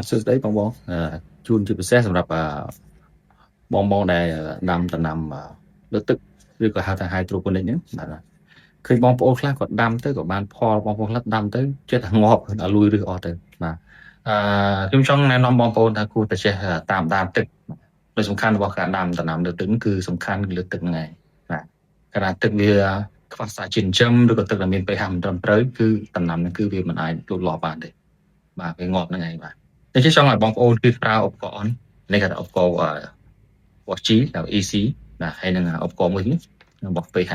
សួស្តីបងប្អូនជូនជាពិសេសសម្រាប់បងប្អូនដែលដាំដំណាំលើទឹកឬក៏ហៅថា hydroponic ហ្នឹងបាទឃើញបងប្អូនខ្លះគាត់ដាំទៅក៏បានផលបងប្អូនខ្លះដាំទៅចិត្តតែងាប់ដល់លួយឬអស់ទៅបាទខ្ញុំចង់ណែនាំបងប្អូនថាគួរតែចេះតាមដានទឹកដោយសំខាន់របស់ការដាំដំណាំលើទឹកគឺសំខាន់លើទឹកហ្នឹងឯងបាទកាលណាទឹកវាខ្វះសារជាតិចិញ្ចឹមឬក៏ទឹកដែលមាន pH មិនត្រឹមត្រូវគឺដំណាំហ្នឹងគឺវាមិនអាចលូតលាស់បានទេបាទវាងាប់ហ្នឹងឯងបាទតែចង់ឲ្យបងប្អូនគឺប្រើឧបករណ៍នេះគេថាឧបករណ៍របស់ G ហៅ EC បាទហើយនឹងឧបករណ៍មួយនេះរបស់ pH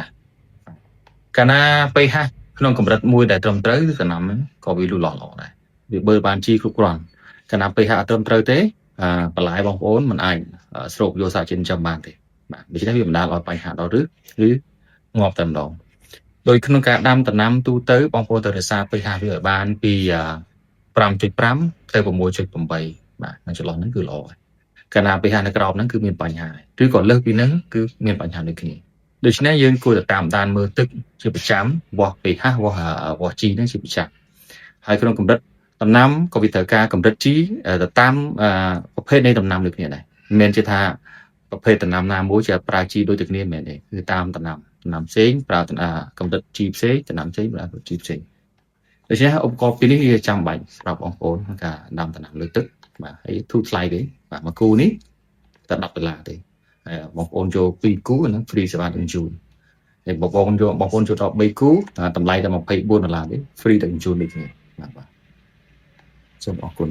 កាលណា pH ក្នុងកម្រិតមួយដែលត្រឹមត្រូវគឺដំណាំហ្នឹងក៏វាលូតលាស់ល្អដែរវាបើបាន G គ្រប់គ្រាន់កាលណា pH អត់ត្រឹមត្រូវទេបន្លែបងប្អូនមិនអាចស្រូបយកសារជាតិចិញ្ចឹមបានទេបាទដូច្នេះវាបណ្ដាលឲ្យបញ្ហាដល់ឬងាប់តែម្ដងដោយក្នុងការដាំដំណាំទូទៅបងប្អូនត្រូវរក្សា pH វាឲ្យបានពី 5.5 ទៅ 6.8 បាទនៅចន្លោះហ្នឹងគឺល្អហើយកាលណា pH នៅក្រោមហ្នឹងគឺមានបញ្ហាឬក៏លើសពីហ្នឹងគឺមានបញ្ហាដូចគ្នាដូច្នេះយើងគួរតែតាមដានមើលទឹកជាប្រចាំវាស់ pH វាស់ G ហ្នឹងជាប្រចាំហើយក្នុងកម្រិតដំណាំក៏វាត្រូវការកម្រិត G ទៅតាមប្រភេទនៃដំណាំដូចគ្នាដែរមិនមែនជាថាប្រភេទដំណាំណាមួយជាប្រើ G ដូចតែគ្នាមិនមែនទេគឺតាមដំណាំផ្សេងប្រើកម្រិត G ផ្សេងដំណាំផ្សេងប្រើកម្រិត G ផ្សេងដូច្នេះឧបករណ៍ពីរនេះវាចាំបាច់សម្រាប់បងប្អូនក្នុងការដាំដំណាំលើទឹកបាទហើយធូរថ្លៃទេបាទមួយគូនេះតែ$10ទេហើយបងប្អូនយក2គូហ្នឹង free សេវាដឹកជញ្ជូនហើយបងប្អូនយកដល់3គូតម្លៃតែ$24ទេ free ដឹកជញ្ជូននេះគ្នាបាទសូមអរគុណ